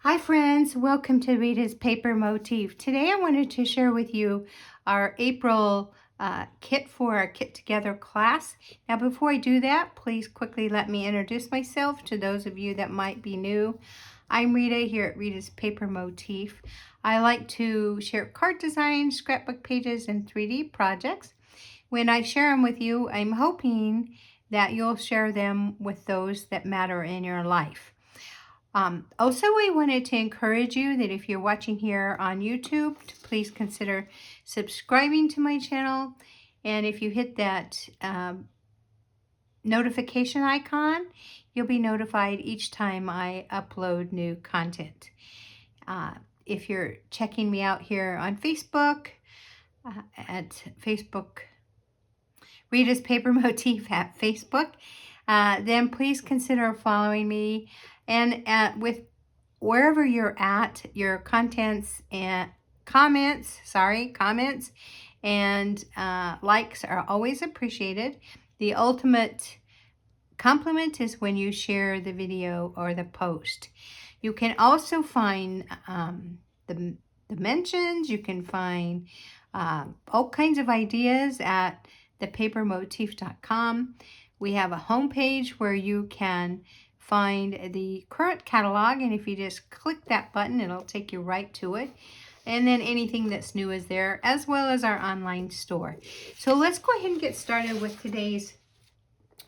Hi friends, welcome to Rita's Paper Motif. Today I wanted to share with you our April kit for our Kit Together class. Now before I do that, please quickly let me introduce myself to those of you that might be new. I'm Rita here at Rita's Paper Motif. I like to share card designs, scrapbook pages, and 3D projects. When I share them with you, I'm hoping that you'll share them with those that matter in your life. Also, I wanted to encourage you that if you're watching here on YouTube, to please consider subscribing to my channel. And if you hit that notification icon, you'll be notified each time I upload new content. If you're checking me out here on Facebook, at Facebook, Rita's Paper Motif at Facebook, then please consider following me. And with wherever you're at, your comments and likes are always appreciated. The ultimate compliment is when you share the video or the post. You can also find the mentions. You can find all kinds of ideas at thepapermotif.com. We have a homepage where you can find the current catalog, and if you just click that button, it'll take you right to it. And then anything that's new is there, as well as our online store. So let's go ahead and get started with today's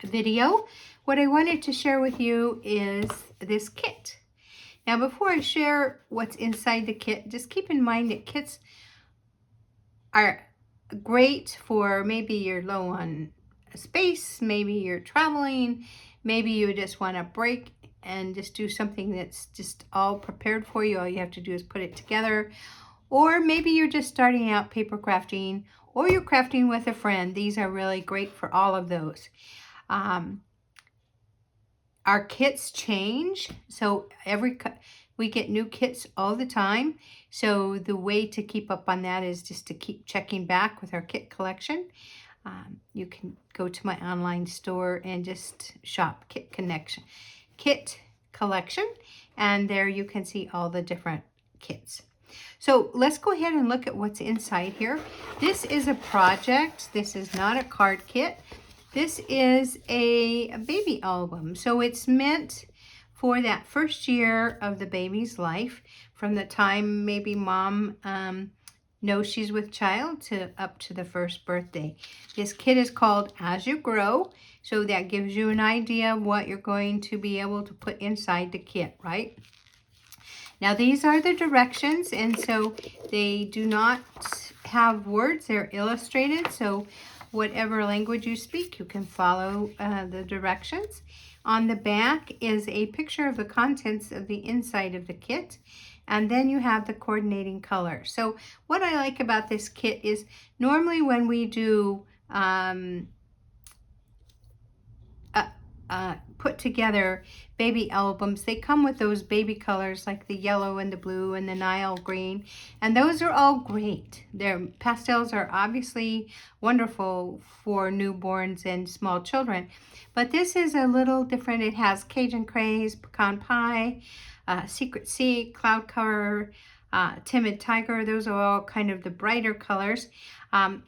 video. What I wanted to share with you is this kit. Now before I share what's inside the kit, just keep in mind that kits are great for maybe you're low on space, maybe you're traveling, maybe you just want to break and just do something that's just all prepared for you. All you have to do is put it together. Or maybe you're just starting out paper crafting, or you're crafting with a friend. These are really great for all of those. Our kits change, so we get new kits all the time. So the way to keep up on that is just to keep checking back with our kit collection. You can go to my online store and just shop kit collection, and there you can see all the different kits. So let's go ahead and look at what's inside here. This is a project. This is not a card kit. This is a baby album. So it's meant for that first year of the baby's life, from the time maybe mom knows she's with child to up to the first birthday. This kit is called As You Grow. So that gives you an idea of what you're going to be able to put inside the kit, right? Now these are the directions, and so they do not have words. They're illustrated, so whatever language you speak, you can follow the directions. On the back is a picture of the contents of the inside of the kit, and then you have the coordinating color. So what I like about this kit is normally when we do put together baby albums, they come with those baby colors like the yellow and the blue and the Nile green, and those are all great. Their pastels are obviously wonderful for newborns and small children, but this is a little different. It has Cajun Craze, Pecan Pie, Secret Sea, Cloud Cover, Timid Tiger. Those are all kind of the brighter colors, and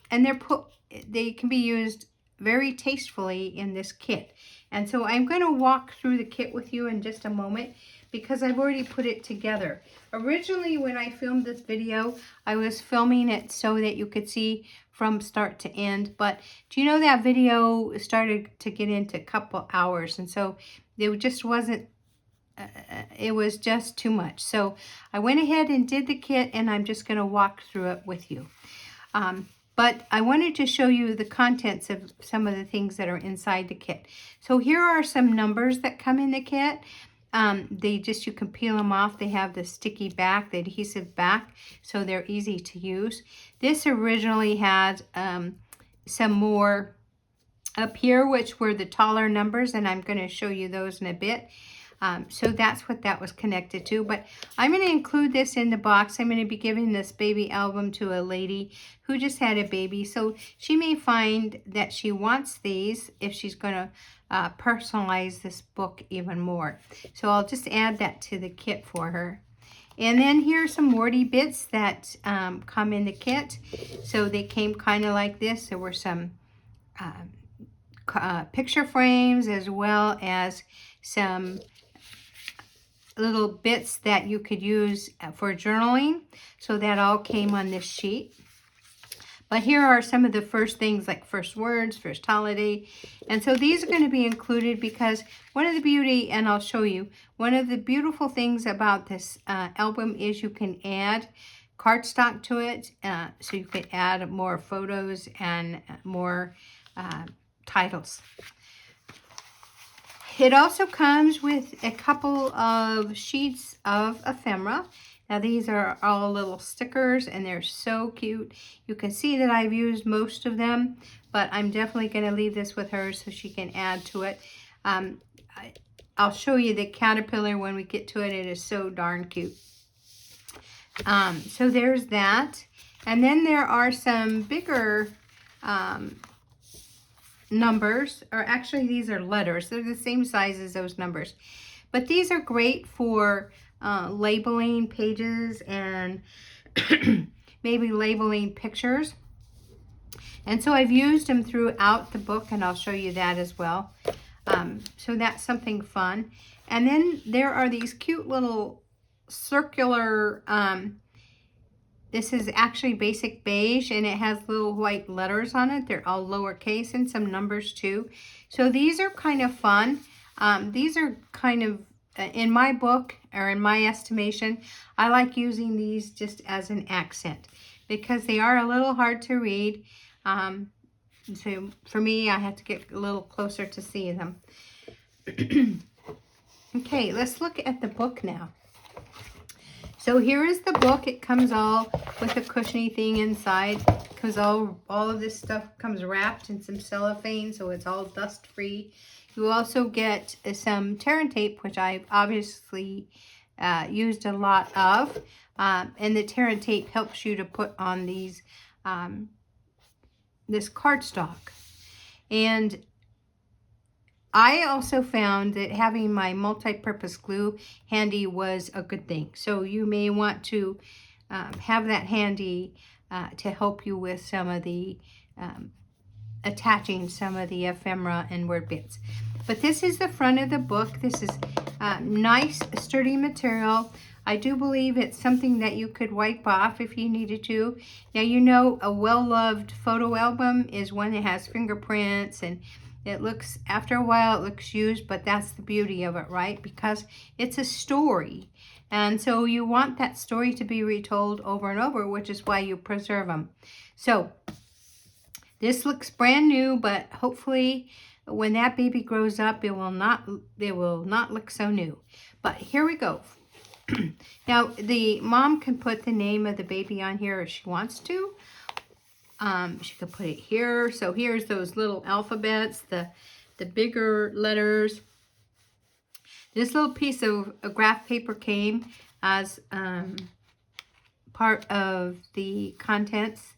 they can be used very tastefully in this kit. And so I'm going to walk through the kit with you in just a moment because I've already put it together. Originally, when I filmed this video, I was filming it so that you could see from start to end. But do you know that video started to get into a couple hours? And so it just wasn't, it was just too much. So I went ahead and did the kit, and I'm just going to walk through it with you. But I wanted to show you the contents of some of the things that are inside the kit. So here are some numbers that come in the kit. You can peel them off. They have the sticky back, the adhesive back, so they're easy to use. This originally had some more up here, which were the taller numbers, and I'm going to show you those in a bit. So that's what that was connected to. But I'm going to include this in the box. I'm going to be giving this baby album to a lady who just had a baby. So she may find that she wants these if she's going to personalize this book even more. So I'll just add that to the kit for her. And then here are some warty bits that come in the kit. So they came kind of like this. There were some picture frames as well as some little bits that you could use for journaling. So that all came on this sheet. But here are some of the first things, like first words, first holiday. And so these are going to be included because one of the beauty, and I'll show you, one of the beautiful things about this album is you can add cardstock to it. So you could add more photos and more titles. It also comes with a couple of sheets of ephemera. Now these are all little stickers and they're so cute. You can see that I've used most of them, but I'm definitely going to leave this with her so she can add to it. I'll show you the caterpillar when we get to it. It is so darn cute. So there's that. And then there are some bigger numbers, or actually these are letters. They're the same size as those numbers. But these are great for labeling pages and maybe labeling pictures. And so I've used them throughout the book, and I'll show you that as well. So that's something fun. And then there are these cute little circular, this is actually basic beige, and it has little white letters on it. They're all lowercase and some numbers too. So these are kind of fun. These are kind of, in my book, or in my estimation, I like using these just as an accent because they are a little hard to read. So for me, I have to get a little closer to see them. Okay, let's look at the book now. So here is the book. It comes all with a cushiony thing inside because all of this stuff comes wrapped in some cellophane, so it's all dust free. You also get some tear and tape, which I've obviously used a lot of. And the tear and tape helps you to put on these this cardstock. And I also found that having my multi-purpose glue handy was a good thing. So you may want to have that handy to help you with some of the attaching some of the ephemera and word bits. But this is the front of the book. This is nice, sturdy material. I do believe it's something that you could wipe off if you needed to. Now, you know, a well-loved photo album is one that has fingerprints, and it looks, after a while, it looks used, but that's the beauty of it, right? Because it's a story. And so you want that story to be retold over and over, which is why you preserve them. So this looks brand new, but hopefully when that baby grows up, it will not look so new. But here we go. Now, the mom can put the name of the baby on here if she wants to. She could put it here. So here's those little alphabets, the bigger letters. This little piece of graph paper came as part of the contents.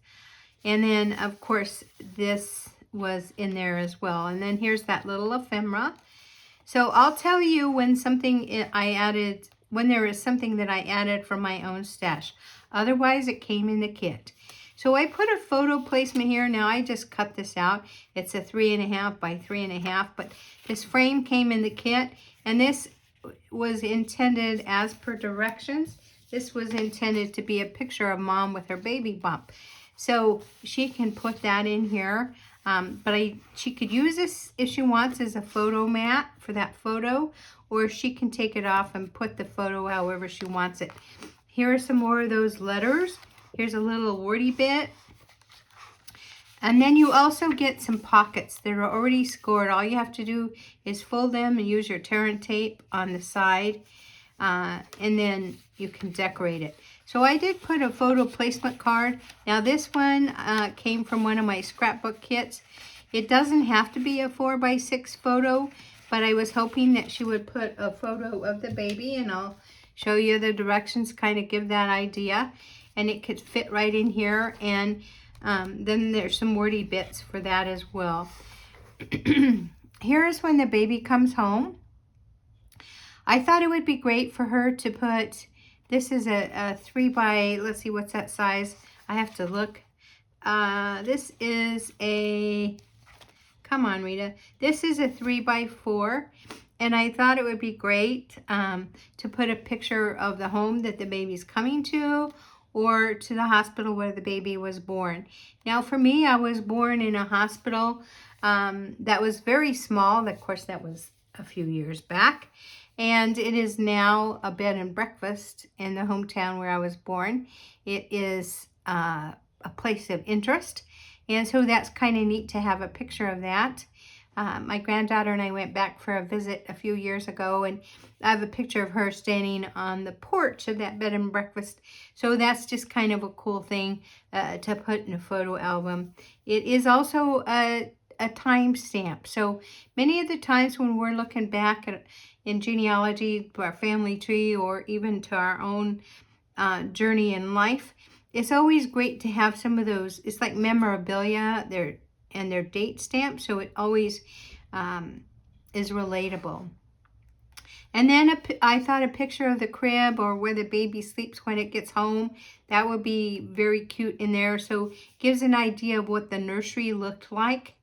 And then, of course, this was in there as well. And then here's that little ephemera. So I'll tell you when there is something that I added from my own stash. Otherwise, it came in the kit. So I put a photo placement here. Now I just cut this out. It's a 3.5 by 3.5, but this frame came in the kit, and this was intended, as per directions, this was intended to be a picture of mom with her baby bump. So she can put that in here. But she could use this if she wants as a photo mat for that photo, or she can take it off and put the photo however she wants it. Here are some more of those letters. Here's a little wordy bit. And then you also get some pockets that are already scored. All you have to do is fold them and use your tear and tape on the side, and then you can decorate it. So I did put a photo placement card. Now this one came from one of my scrapbook kits. It doesn't have to be a 4x6 photo, but I was hoping that she would put a photo of the baby, and I'll show you the directions, kind of give that idea. And it could fit right in here, and then there's some wordy bits for that as well. Here is when the baby comes home. I thought it would be great for her to put This is a 3 by, let's see, what's that size? I have to look. This is a, come on, Rita. This is a 3 by 4. And I thought it would be great to put a picture of the home that the baby's coming to, or to the hospital where the baby was born. Now for me, I was born in a hospital that was very small. Of course, that was a few years back. And it is now a bed and breakfast in the hometown where I was born. It is a place of interest. And so that's kind of neat to have a picture of that. My granddaughter and I went back for a visit a few years ago, and I have a picture of her standing on the porch of that bed and breakfast. So that's just kind of a cool thing to put in a photo album. It is also a time stamp. So many of the times when we're looking back in genealogy to our family tree, or even to our own journey in life, it's always great to have some of those. It's like memorabilia. They're date stamped, so it always is relatable. And then I thought a picture of the crib, or where the baby sleeps when it gets home, that would be very cute in there. So it gives an idea of what the nursery looked like.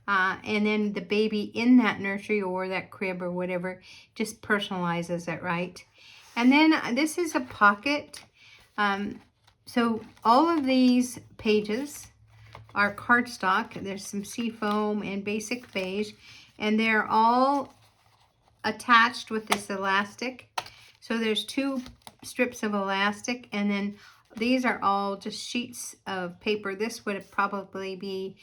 And then the baby in that nursery or that crib or whatever just personalizes it, right? And then this is a pocket. So all of these pages are cardstock. There's some seafoam and basic beige, and they're all attached with this elastic. So there's 2 strips of elastic, and then these are all just sheets of paper. This would probably be,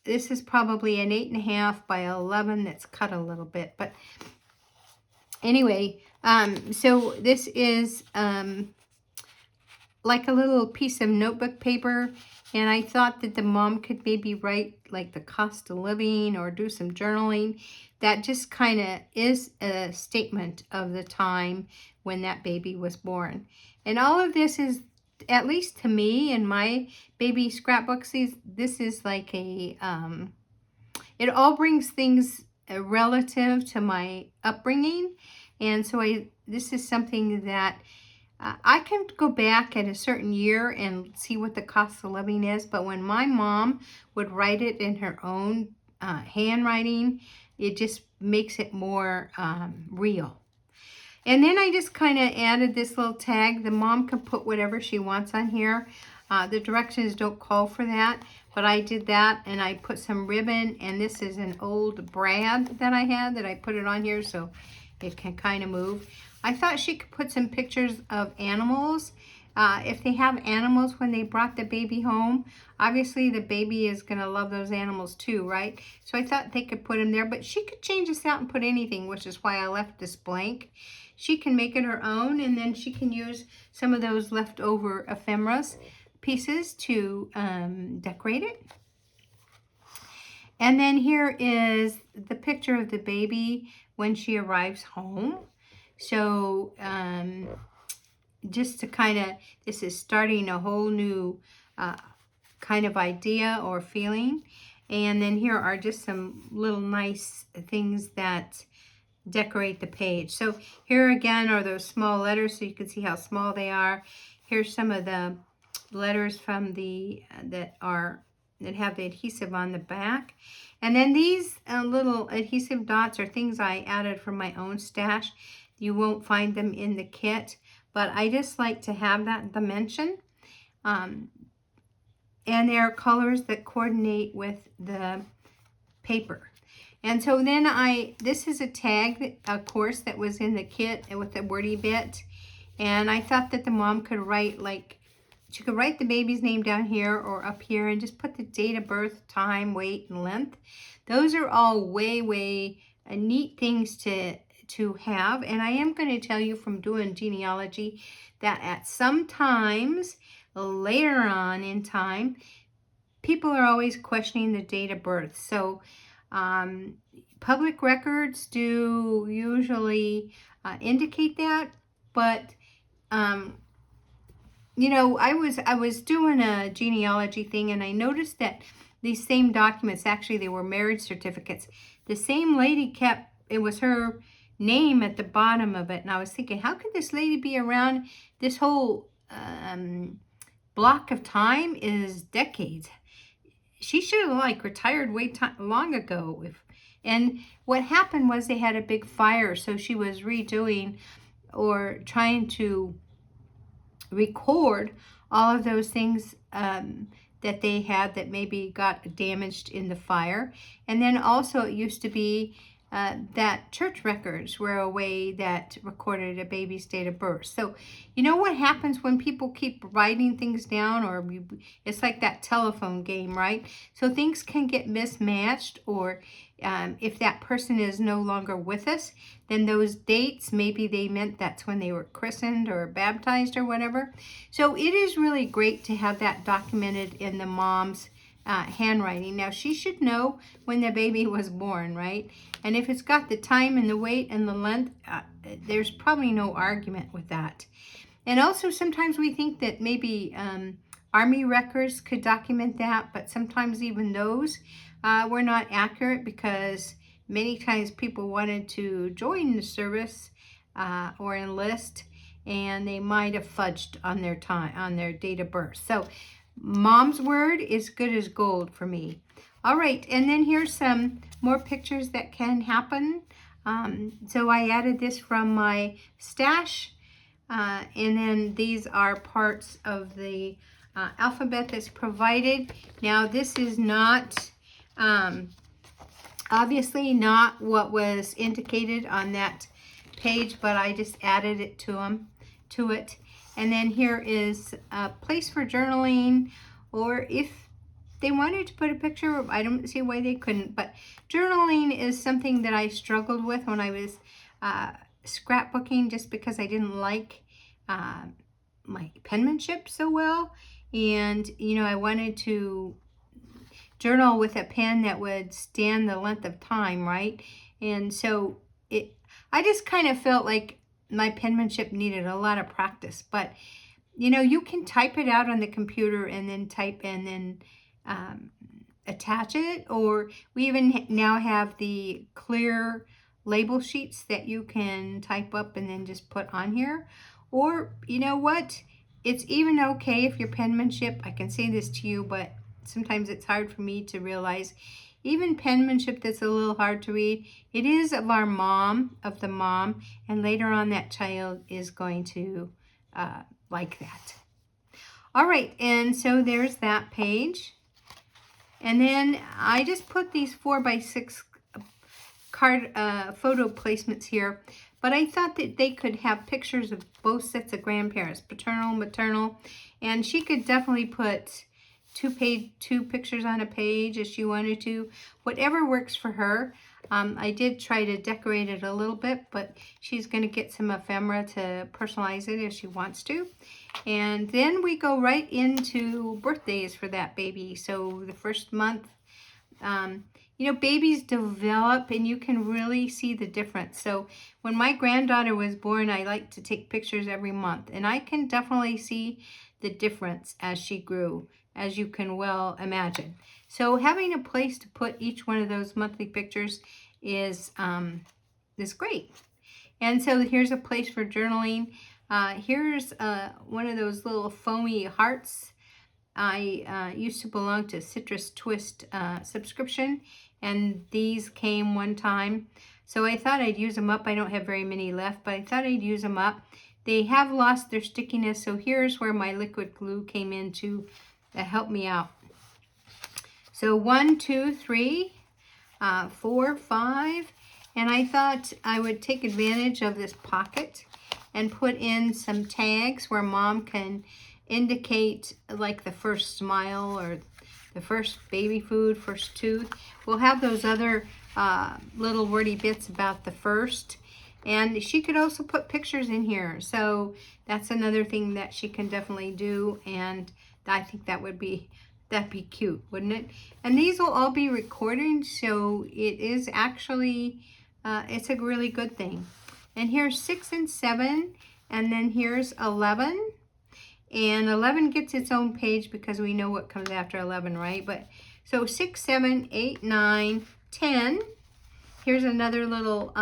this is probably an 8.5 by 11 that's cut a little bit, but anyway, so this is like a little piece of notebook paper, and I thought that the mom could maybe write like the cost of living or do some journaling. That just kind of is a statement of the time when that baby was born. And all of this is, at least to me in my baby scrapbooks, this is like a, it all brings things relative to my upbringing. And so this is something that I can go back at a certain year and see what the cost of living is, but when my mom would write it in her own handwriting, it just makes it more real. And then I just kind of added this little tag. The mom can put whatever she wants on here. The directions don't call for that, but I did that, and I put some ribbon, and this is an old brad that I had that I put it on here so it can kind of move. I thought she could put some pictures of animals. If they have animals when they brought the baby home, obviously the baby is going to love those animals too, right? So I thought they could put them there, but she could change this out and put anything, which is why I left this blank. She can make it her own, and then she can use some of those leftover ephemeras pieces to decorate it. And then here is the picture of the baby when she arrives home. So just to kind of, this is starting a whole new kind of idea or feeling. And then here are just some little nice things that decorate the page. So here again are those small letters, so you can see how small they are. Here's some of the letters from the that have the adhesive on the back. And then these little adhesive dots are things I added from my own stash. You won't find them in the kit, but I just like to have that dimension. And there are colors that coordinate with the paper. And so then this is a tag, of course, that was in the kit with the wordy bit. And I thought that the mom could write, like, she could write the baby's name down here or up here and just put the date of birth, time, weight, and length. Those are all way neat things to have. And I am going to tell you from doing genealogy that at some times later on in time, people are always questioning the date of birth. So public records do usually indicate that, but you know, I was doing a genealogy thing, and I noticed that these same documents, actually they were marriage certificates, the same lady kept, it was her name at the bottom of it. And I was thinking, how could this lady be around? This whole block of time is decades. She should have like retired way long ago. And what happened was they had a big fire, so she was redoing or trying to record all of those things that they had that maybe got damaged in the fire. And then also it used to be that church records were a way that recorded a baby's date of birth. So you know what happens when people keep writing things down, or it's like that telephone game, right? So things can get mismatched, or if that person is no longer with us, then those dates, maybe they meant that's when they were christened or baptized or whatever. So it is really great to have that documented in the mom's handwriting. Now she should know when the baby was born, right? And if it's got the time and the weight and the length, there's probably no argument with that. And also sometimes we think that maybe Army records could document that, but sometimes even those were not accurate, because many times people wanted to join the service or enlist, and they might have fudged on their time, on their date of birth. So mom's word is good as gold for me. All right, and then here's some more pictures that can happen. So I added this from my stash, and then these are parts of the alphabet that's provided. Now this is not, obviously not what was indicated on that page, but I just added it to it. And then here is a place for journaling, or if they wanted to put a picture, I don't see why they couldn't, but journaling is something that I struggled with when I was scrapbooking, just because I didn't like my penmanship so well. And, you know, I wanted to journal with a pen that would stand the length of time, right? And so I just kind of felt like my penmanship needed a lot of practice. But, you know, you can type it out on the computer and then type and then attach it, or we even now have the clear label sheets that you can type up and then just put on here. Or, you know what, it's even okay if your penmanship, I can say this to you, but sometimes it's hard for me to realize, even penmanship that's a little hard to read, it is of our mom, of the mom, and later on that child is going to like that. All right, and so there's that page. And then I just put these 4x6 card photo placements here, but I thought that they could have pictures of both sets of grandparents, paternal, maternal, and she could definitely put two pictures on a page if she wanted to, whatever works for her. I did try to decorate it a little bit, but she's going to get some ephemera to personalize it if she wants to. And then we go right into birthdays for that baby. So the first month, you know, babies develop and you can really see the difference. So when my granddaughter was born, I liked to take pictures every month, and I can definitely see the difference as she grew, as you can well imagine. So having a place to put each one of those monthly pictures is great. And so here's a place for journaling. Here's one of those little foamy hearts. I used to belong to Citrus Twist subscription, and these came one time. So I thought I'd use them up. I don't have very many left, but I thought I'd use them up. They have lost their stickiness, so here's where my liquid glue came in to help me out. So 1, 2, 3, 4, 5, and I thought I would take advantage of this pocket and put in some tags where mom can indicate like the first smile or the first baby food, first tooth. We'll have those other little wordy bits about the first. And she could also put pictures in here. So that's another thing that she can definitely do. And I think that'd be cute, wouldn't it? And these will all be recorded. So it is actually, it's a really good thing. And here's 6 and 7. And then here's 11. And 11 gets its own page because we know what comes after 11, right? But so 6, 7, 8, 9, 10. Here's another little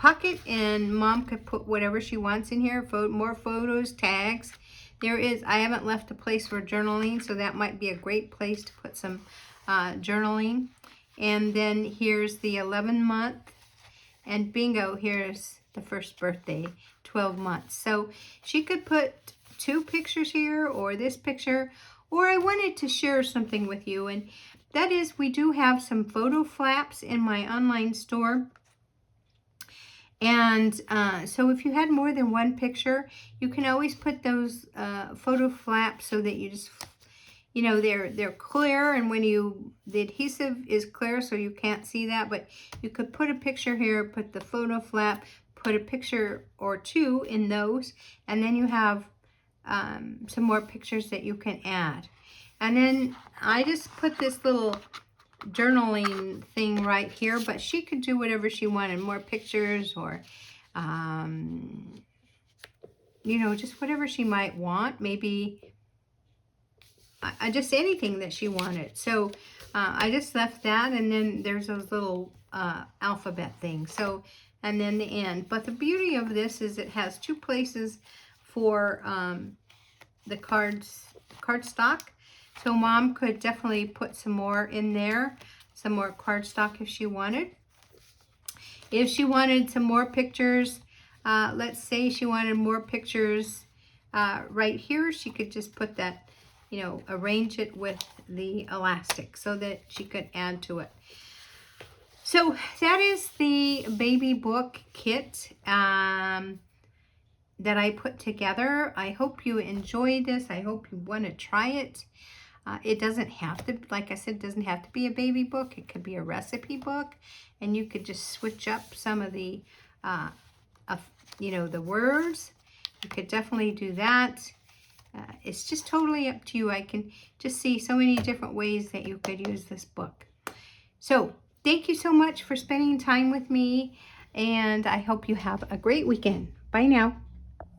pocket, and Mom could put whatever she wants in here. More photos, tags. I haven't left a place for journaling, so that might be a great place to put some journaling. And then here's the 11-month, and bingo, here's the first birthday, 12 months. So she could put 2 pictures here, or this picture, or I wanted to share something with you, and that is, we do have some photo flaps in my online store. And so if you had more than one picture, you can always put those photo flaps so that you just, you know, they're clear, and when the adhesive is clear so you can't see that, but you could put a picture here, put the photo flap, put a picture or 2 in those, and then you have some more pictures that you can add. And then I just put this little journaling thing right here, but she could do whatever she wanted, more pictures, or you know, just whatever she might want. Maybe just anything that she wanted. So I just left that, and then there's those little alphabet things. So, and then the end. But the beauty of this is it has 2 places for the cardstock. So Mom could definitely put some more in there, some more cardstock if she wanted. If she wanted some more pictures, let's say she wanted more pictures right here, she could just put that, you know, arrange it with the elastic so that she could add to it. So that is the baby book kit that I put together. I hope you enjoy this. I hope you want to try it. It doesn't have to, like I said, it doesn't have to be a baby book. It could be a recipe book, and you could just switch up some of the, you know, the words. You could definitely do that. It's just totally up to you. I can just see so many different ways that you could use this book. So thank you so much for spending time with me, and I hope you have a great weekend. Bye now.